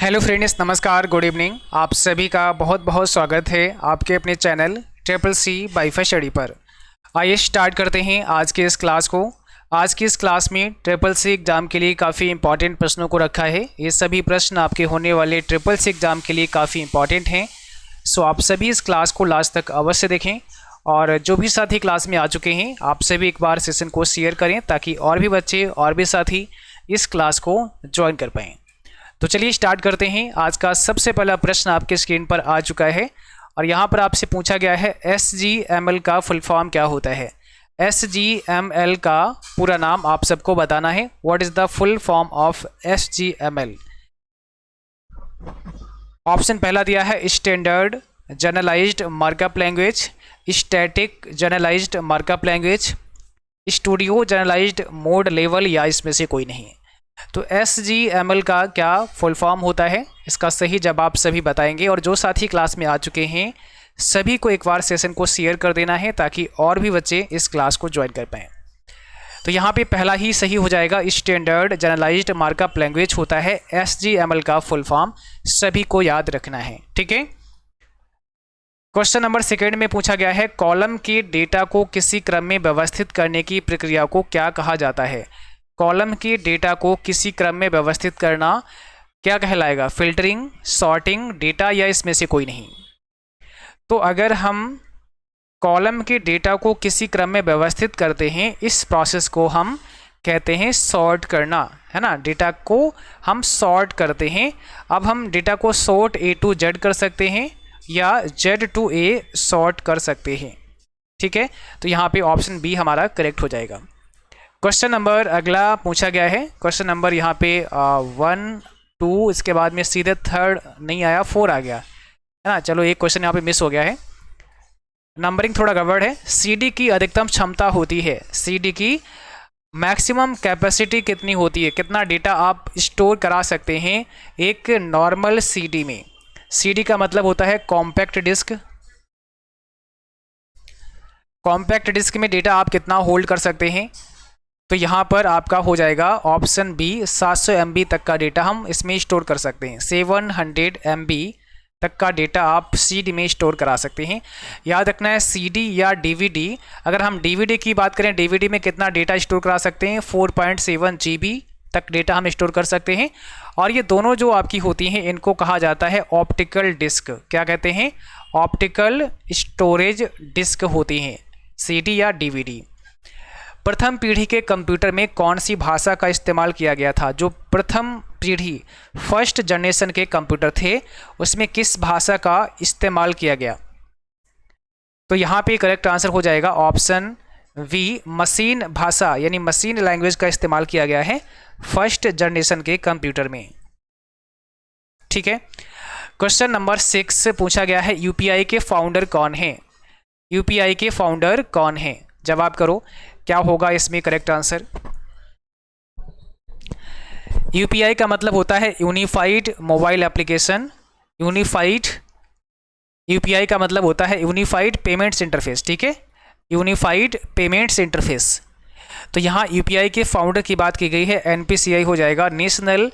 Hello friends, नमस्कार, good evening. आप सभी का बहुत बहुत स्वागत है आपके अपने channel triple C wifi study पर। आइए स्टार्ट करते हैं आज के इस क्लास को। आज की इस क्लास में ट्रिपल सी एग्ज़ाम के लिए काफ़ी इंपॉर्टेंट प्रश्नों को रखा है। ये सभी प्रश्न आपके होने वाले ट्रिपल सी एग्ज़ाम के लिए काफ़ी इंपॉर्टेंट हैं। सो आप सभी इस क्लास को लास्ट तक अवश्य देखें और जो भी साथी क्लास में आ चुके हैं आप सभी एक बार सेशन को शेयर करें ताकि और भी बच्चे और भी साथी इस क्लास को ज्वाइन कर पाएँ। तो चलिए स्टार्ट करते हैं। आज का सबसे पहला प्रश्न आपके स्क्रीन पर आ चुका है और यहाँ पर आपसे पूछा गया है SGML का फुल फॉर्म क्या होता है। SGML का पूरा नाम आप सबको बताना है। What is the full form of SGML। Option पहला दिया है standard generalised markup language, static generalised markup language, studio generalised mode level या इसमें से कोई नहीं। तो SGML का क्या फुल फॉर्म होता है, इसका सही जवाब सभी बताएंगे और जो साथी क्लास में आ चुके हैं सभी को एक बार सेशन को शेयर कर देना है ताकि और भी बच्चे इस क्लास को ज्वाइन कर पाएँ। तो यहाँ पे पहला ही सही हो जाएगा, स्टैंडर्ड जनरलाइज्ड मार्कअप लैंग्वेज होता है SGML का फुल फॉर्म। सभी को याद रखना है, ठीक है। क्वेश्चन नंबर सेकेंड में पूछा गया है कॉलम के डेटा को किसी क्रम में व्यवस्थित करने की प्रक्रिया को क्या कहा जाता है। कॉलम के डेटा को किसी क्रम में व्यवस्थित करना क्या कहलाएगा, फिल्टरिंग, सॉर्टिंग, डेटा या इसमें से कोई नहीं। तो अगर हम कॉलम के डेटा को किसी क्रम में व्यवस्थित करते हैं इस प्रोसेस को हम कहते हैं सॉर्ट करना, है ना। डेटा को हम सॉर्ट करते हैं। अब हम डेटा को सॉर्ट A to Z कर सकते हैं या Z to A सॉर्ट कर सकते हैं, ठीक है। तो यहाँ पे ऑप्शन बी हमारा करेक्ट हो जाएगा। क्वेश्चन नंबर अगला पूछा गया है, क्वेश्चन नंबर यहाँ पे 1 2, इसके बाद में सीधे थर्ड नहीं आया, 4 आ गया, है ना। चलो एक क्वेश्चन यहाँ पे मिस हो गया है, नंबरिंग थोड़ा गड़बड़ है। CD की अधिकतम क्षमता होती है, CD की मैक्सिमम कैपेसिटी कितनी होती है, कितना डेटा आप स्टोर करा सकते हैं एक नॉर्मल CD में। CD का मतलब होता है कॉम्पैक्ट डिस्क। कॉम्पैक्ट डिस्क में डेटा आप कितना होल्ड कर सकते हैं, तो यहाँ पर आपका हो जाएगा ऑप्शन बी, 700 MB तक का डेटा हम इसमें स्टोर कर सकते हैं। 700 MB तक का डेटा आप CD में स्टोर करा सकते हैं। याद रखना है CD या DVD। अगर हम DVD की बात करें, DVD में कितना डेटा स्टोर करा सकते हैं, 4.7 GB तक डेटा हम स्टोर कर सकते हैं। और ये दोनों जो आपकी होती हैं इनको कहा जाता है ऑप्टिकल डिस्क। क्या कहते हैं, ऑप्टिकल स्टोरेज डिस्क होती हैं CD या DVD। प्रथम पीढ़ी के कंप्यूटर में कौन सी भाषा का इस्तेमाल किया गया था। जो प्रथम पीढ़ी फर्स्ट जनरेशन के कंप्यूटर थे उसमें किस भाषा का इस्तेमाल किया गया। तो यहाँ पे करेक्ट आंसर हो जाएगा ऑप्शन वी, मशीन भाषा यानी मशीन लैंग्वेज का इस्तेमाल किया गया है फर्स्ट जनरेशन के कंप्यूटर में, ठीक है। क्वेश्चन नंबर 6 पूछा गया है UPI के फाउंडर कौन है। UPI के फाउंडर कौन है, जवाब करो क्या होगा इसमें करेक्ट आंसर। UPI का मतलब होता है यूनिफाइड मोबाइल एप्लीकेशन। UPI का मतलब होता है यूनिफाइड पेमेंट्स इंटरफेस, ठीक है, यूनिफाइड पेमेंट्स इंटरफेस। तो यहाँ UPI के फाउंडर की बात की गई है, NPCI हो जाएगा, national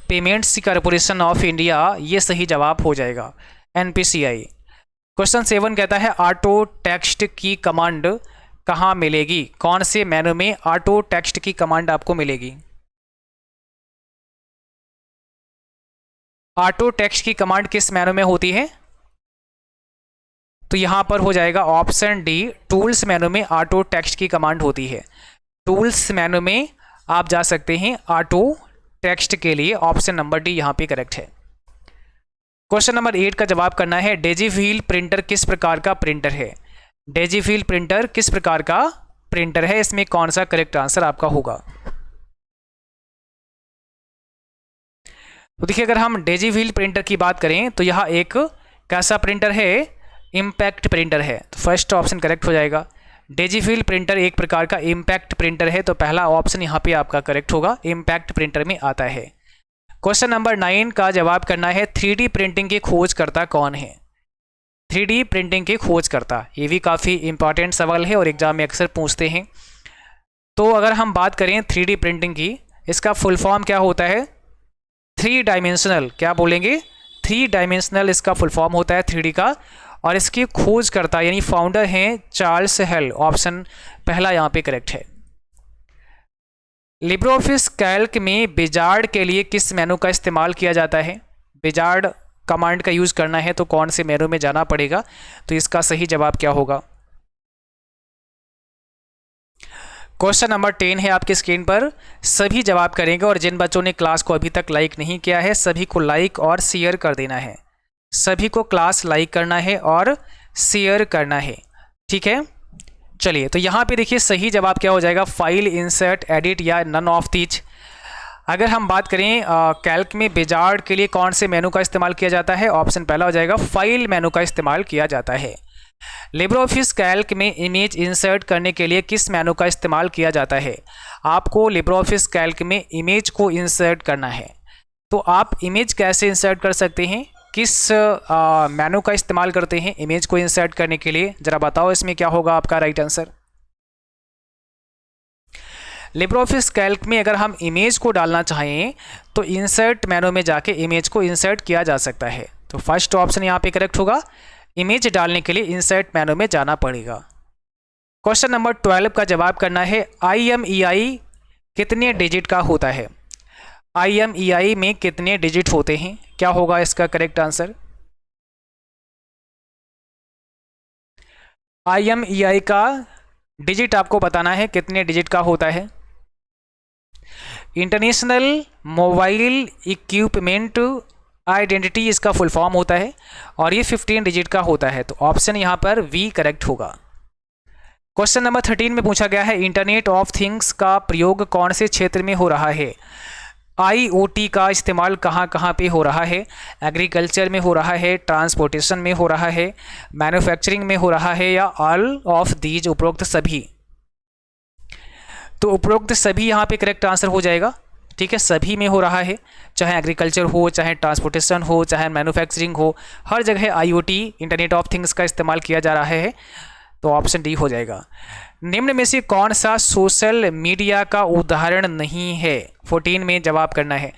payments corporation of India. ये सही जवाब हो जाएगा NPCI। क्वेश्चन 7 कहता है ऑटो टेक्स्ट की कमांड कहाँ मिलेगी, कौन से मेनू में ऑटो टेक्स्ट की कमांड आपको मिलेगी। ऑटो टेक्स्ट की कमांड किस मेनू में होती है, तो यहां पर हो जाएगा ऑप्शन डी, टूल्स मेनू में ऑटो टेक्स्ट की कमांड होती है। टूल्स मेनू में आप जा सकते हैं ऑटो टेक्स्ट के लिए, ऑप्शन नंबर डी यहां पे करेक्ट है। क्वेश्चन नंबर 8 का जवाब करना है डेजीव्हील प्रिंटर किस प्रकार का प्रिंटर है। डेजीव्हील प्रिंटर किस प्रकार का प्रिंटर है, इसमें कौन सा करेक्ट आंसर आपका होगा। तो देखिए अगर हम डेजीव्हील प्रिंटर की बात करें तो यह एक कैसा प्रिंटर है, इम्पैक्ट प्रिंटर है। तो फर्स्ट ऑप्शन करेक्ट हो जाएगा। डेजीव्हील प्रिंटर एक प्रकार का इम्पैक्ट प्रिंटर है, तो पहला ऑप्शन यहाँ पे आपका करेक्ट होगा, इम्पैक्ट प्रिंटर में आता है। क्वेश्चन नंबर 9 का जवाब करना है 3D प्रिंटिंग की खोजकर्ता कौन है। 3D प्रिंटिंग की खोजकर्ता, ये भी काफ़ी इंपॉर्टेंट सवाल है और एग्जाम में अक्सर पूछते हैं। तो अगर हम बात करें 3D प्रिंटिंग की, इसका फुल फॉर्म क्या होता है, थ्री डायमेंशनल, क्या बोलेंगे, थ्री डायमेंशनल इसका फुल फॉर्म होता है 3D का। और इसकी खोजकर्ता यानी फाउंडर हैं चार्ल्स हेल। ऑप्शन पहला यहाँ पे करेक्ट है। लिब्रे ऑफिस कैल्क में विजार्ड के लिए किस मेनू का इस्तेमाल किया जाता है? विजार्ड कमांड का यूज़ करना है तो कौन से मेनू में जाना पड़ेगा? तो इसका सही जवाब क्या होगा? क्वेश्चन नंबर 10 है आपकी स्क्रीन पर। सभी जवाब करेंगे और जिन बच्चों ने क्लास को अभी तक लाइक नहीं किया है सभी को लाइक और शेयर कर देना है। सभी को क्लास लाइक करना है और शेयर करना है, ठीक है। चलिए, तो यहाँ पे देखिए सही जवाब क्या हो जाएगा, फाइल, इंसर्ट, एडिट या नन ऑफ दीज। अगर हम बात करें कैल्क में विजार्ड के लिए कौन से मेनू का इस्तेमाल किया जाता है, ऑप्शन पहला हो जाएगा फाइल मेनू का इस्तेमाल किया जाता है। लिब्रे ऑफिस कैल्क में इमेज इंसर्ट करने के लिए किस मेनू का इस्तेमाल किया जाता है? आपको लिब्रे ऑफिस कैल्क में इमेज को इंसर्ट करना है, तो आप इमेज कैसे इंसर्ट कर सकते हैं, किस मेनू का इस्तेमाल करते हैं इमेज को इंसर्ट करने के लिए? ज़रा बताओ इसमें क्या होगा आपका right answer. Libre office Calc में अगर हम इमेज को डालना चाहें तो इंसर्ट मेनू में जाके इमेज को इंसर्ट किया जा सकता है। तो फर्स्ट ऑप्शन यहाँ पे करेक्ट होगा, इमेज डालने के लिए इंसर्ट मेनू में जाना पड़ेगा। क्वेश्चन नंबर 12 का जवाब करना है, IMEI कितने डिजिट का होता है? IMEI में कितने डिजिट होते हैं? क्या होगा इसका करेक्ट आंसर? IMEI का डिजिट आपको बताना है कितने डिजिट का होता है। इंटरनेशनल मोबाइल इक्विपमेंट आइडेंटिटी इसका फुल फॉर्म होता है और ये 15 डिजिट का होता है। तो ऑप्शन यहाँ पर V करेक्ट होगा। क्वेश्चन नंबर 13 में पूछा गया है, इंटरनेट ऑफ थिंग्स का प्रयोग कौन से क्षेत्र में हो रहा है? IoT का इस्तेमाल कहाँ कहाँ पे हो रहा है? एग्रीकल्चर में हो रहा है, ट्रांसपोर्टेशन में हो रहा है, मैन्युफैक्चरिंग में हो रहा है, या ऑल ऑफ दीज, उपरोक्त सभी? तो उपरोक्त सभी यहाँ पे करेक्ट आंसर हो जाएगा, ठीक है। सभी में हो रहा है, चाहे एग्रीकल्चर हो, चाहे ट्रांसपोर्टेशन हो, चाहे मैन्युफैक्चरिंग हो, हर जगह IoT इंटरनेट ऑफ थिंग्स का इस्तेमाल किया जा रहा है। तो ऑप्शन डी हो जाएगा। निम्न में से कौन सा सोशल मीडिया का उदाहरण नहीं है? 14 में जवाब करना है,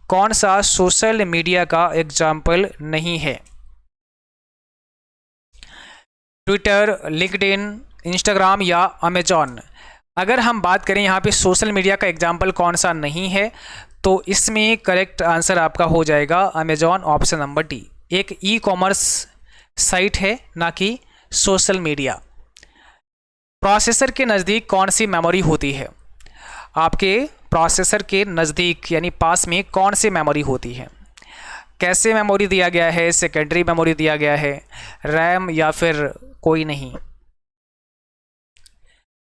कौन सा सोशल मीडिया का एग्जाम्पल नहीं है? ट्विटर, लिंक्डइन, इंस्टाग्राम या अमेजॉन? अगर हम बात करें यहाँ पे सोशल मीडिया का एग्जाम्पल कौन सा नहीं है, तो इसमें करेक्ट आंसर आपका हो जाएगा अमेजॉन, ऑप्शन नंबर डी। एक ई-कॉमर्स साइट है, ना कि सोशल मीडिया। प्रोसेसर के नज़दीक कौन सी मेमोरी होती है? आपके प्रोसेसर के नज़दीक यानी पास में कौन सी मेमोरी होती है? कैसे मेमोरी दिया गया है, सेकेंडरी मेमोरी दिया गया है, रैम या फिर कोई नहीं?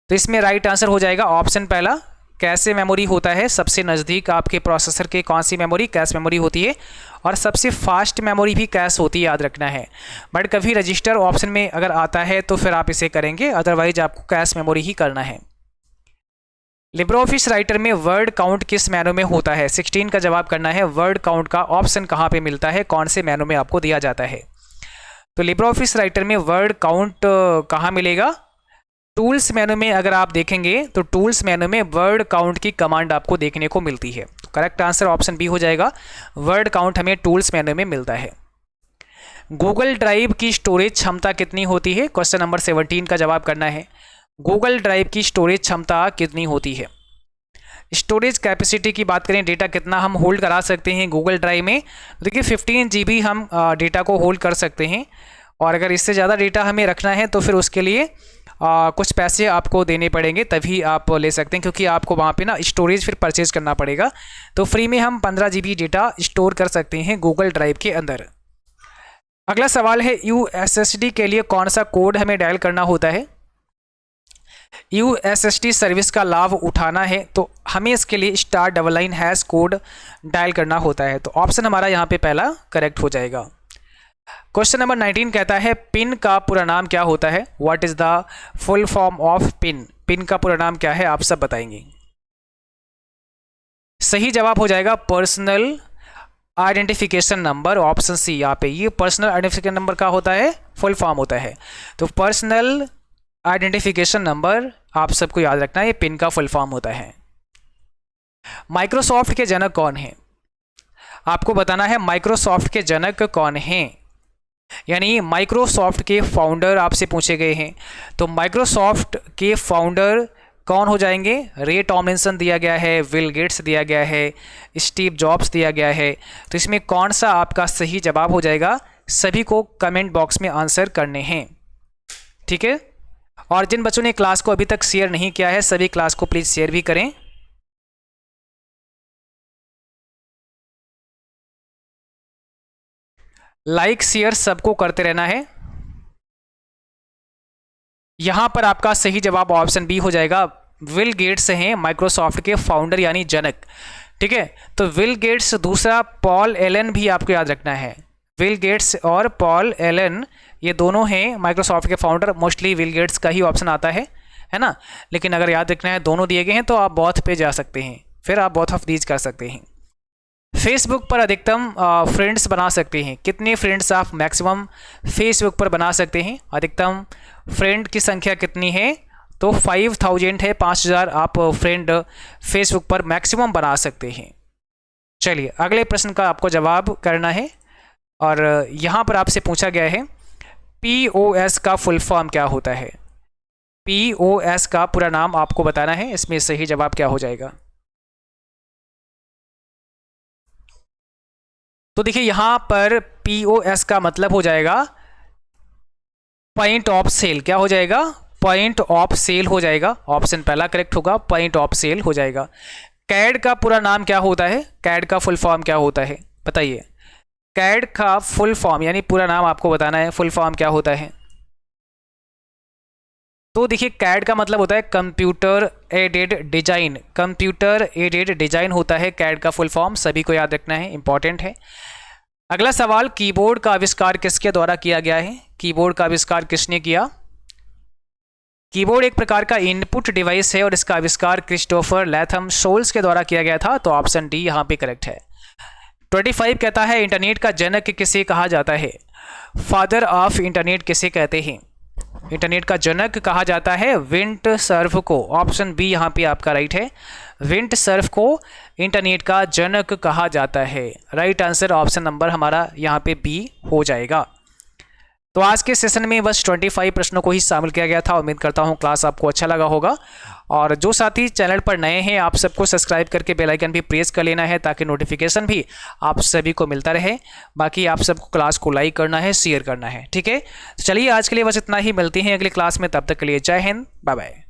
तो इसमें राइट आंसर हो जाएगा ऑप्शन पहला, कैसे मेमोरी होता है। सबसे नज़दीक आपके प्रोसेसर के कौन सी मेमोरी, कैश मेमोरी होती है, और सबसे फास्ट मेमोरी भी कैश होती है, याद रखना है। बट कभी रजिस्टर ऑप्शन में अगर आता है तो फिर आप इसे करेंगे, अदरवाइज आपको कैश मेमोरी ही करना है। लिब्रे ऑफिस राइटर में वर्ड काउंट किस मेनू में होता है? 16 का जवाब करना है, वर्ड काउंट का ऑप्शन कहाँ पे मिलता है, कौन से मेनू में आपको दिया जाता है? तो लिब्रे ऑफिस राइटर में वर्ड काउंट कहाँ मिलेगा? टूल्स मेनू में अगर आप देखेंगे तो टूल्स मेनू में वर्ड काउंट की कमांड आपको देखने को मिलती है। तो करेक्ट आंसर ऑप्शन बी हो जाएगा, वर्ड काउंट हमें टूल्स मेनू में मिलता है। गूगल ड्राइव की स्टोरेज क्षमता कितनी होती है? क्वेश्चन नंबर 17 का जवाब करना है, गूगल ड्राइव की स्टोरेज क्षमता कितनी होती है? स्टोरेज कैपेसिटी की बात करें, डेटा कितना हम होल्ड करा सकते हैं गूगल ड्राइव में? देखिए 15 GB हम डेटा को होल्ड कर सकते हैं, और अगर इससे ज़्यादा डेटा हमें रखना है तो फिर उसके लिए कुछ पैसे आपको देने पड़ेंगे, तभी आप ले सकते हैं, क्योंकि आपको वहाँ पे ना स्टोरेज फिर परचेज करना पड़ेगा। तो फ्री में हम 15 GB डेटा स्टोर कर सकते हैं गूगल ड्राइव के अंदर। अगला सवाल है, USSD के लिए कौन सा कोड हमें डायल करना होता है? USSD सर्विस का लाभ उठाना है तो हमें इसके लिए *99# कोड डायल करना होता है। तो ऑप्शन हमारा यहाँ पे पहला करेक्ट हो जाएगा। क्वेश्चन नंबर 19 कहता है, पिन का पूरा नाम क्या होता है? What is the full form of pin? Pin का पूरा नाम क्या है, आप सब बताएंगे। सही जवाब हो जाएगा personal identification number, option C. यहाँ पे ये पर्सनल आइडेंटिफिकेशन नंबर का होता है, फुल फॉर्म होता है। तो पर्सनल आइडेंटिफिकेशन नंबर आप सबको याद रखना है, ये पिन का फुल फॉर्म होता है। माइक्रोसॉफ्ट के जनक कौन है? आपको बताना है माइक्रोसॉफ्ट के जनक कौन हैं, यानी माइक्रोसॉफ्ट के फाउंडर आपसे पूछे गए हैं। तो माइक्रोसॉफ्ट के फाउंडर कौन हो जाएंगे? रे टॉमलिंसन दिया गया है, विल गेट्स दिया गया है, स्टीव जॉब्स दिया गया है। तो इसमें कौन सा आपका सही जवाब हो जाएगा? सभी को कमेंट बॉक्स में आंसर करने हैं, ठीक है। और जिन बच्चों ने क्लास को अभी तक शेयर नहीं किया है, सभी क्लास को प्लीज़ शेयर भी करें। लाइक शेयर सबको करते रहना है। यहां पर आपका सही जवाब ऑप्शन बी हो जाएगा। विल गेट्स हैं माइक्रोसॉफ्ट के फाउंडर यानी जनक, ठीक है। तो विल गेट्स, दूसरा पॉल एलन भी आपको याद रखना है। विल गेट्स और पॉल एलन ये दोनों हैं माइक्रोसॉफ्ट के फाउंडर। मोस्टली विल गेट्स का ही ऑप्शन आता है ना, लेकिन अगर याद रखना है दोनों दिए गए हैं तो आप बोथ पे जा सकते हैं, फिर आप बोथ ऑफ दीज कर सकते हैं। फेसबुक पर अधिकतम फ्रेंड्स बना सकते हैं, कितने फ्रेंड्स आप मैक्सिमम फेसबुक पर बना सकते हैं? अधिकतम फ्रेंड की संख्या कितनी है? तो 5000 है, 5000 आप फ्रेंड फेसबुक पर मैक्सिमम बना सकते हैं। चलिए अगले प्रश्न का आपको जवाब करना है, और यहाँ पर आपसे पूछा गया है POS का फुल फॉर्म क्या होता है? POS का पूरा नाम आपको बताना है, इसमें सही जवाब क्या हो जाएगा? तो देखिए यहाँ पर POS का मतलब हो जाएगा पॉइंट ऑफ सेल। क्या हो जाएगा? पॉइंट ऑफ सेल हो जाएगा। ऑप्शन पहला करेक्ट होगा, पॉइंट ऑफ सेल हो जाएगा। कैड का पूरा नाम क्या होता है? कैड का फुल फॉर्म क्या होता है बताइए? कैड का फुल फॉर्म यानी पूरा नाम आपको बताना है, फुल फॉर्म क्या होता है? तो देखिए कैड का मतलब होता है computer aided design. Computer aided design होता है कैड का फुल फॉर्म, सभी को याद रखना है, इंपॉर्टेंट है। अगला सवाल, कीबोर्ड का आविष्कार किसके द्वारा किया गया है? कीबोर्ड का आविष्कार किसने किया? कीबोर्ड एक प्रकार का इनपुट डिवाइस है और इसका आविष्कार क्रिस्टोफर लैथम शोल्स के द्वारा किया गया था। तो ऑप्शन डी यहाँ पे करेक्ट है। 25 कहता है इंटरनेट का जनक किसे कहा जाता है? फादर ऑफ इंटरनेट किसे कहते हैं? इंटरनेट का जनक कहा जाता है विंट सर्फ को। ऑप्शन बी यहाँ पे आपका राइट है, विंट सर्फ को इंटरनेट का जनक कहा जाता है। राइट आंसर ऑप्शन नंबर हमारा यहाँ पे बी हो जाएगा। तो आज के सेशन में बस 25 प्रश्नों को ही शामिल किया गया था। उम्मीद करता हूँ क्लास आपको अच्छा लगा होगा, और जो साथी चैनल पर नए हैं आप सबको सब्सक्राइब करके बेल आइकन भी प्रेस कर लेना है ताकि नोटिफिकेशन भी आप सभी को मिलता रहे। बाकी आप सबको क्लास को लाइक करना है, शेयर करना है, ठीक है। चलिए आज के लिए बस इतना ही, मिलते हैं अगली क्लास में, तब तक के लिए जय हिंद, बाय बाय।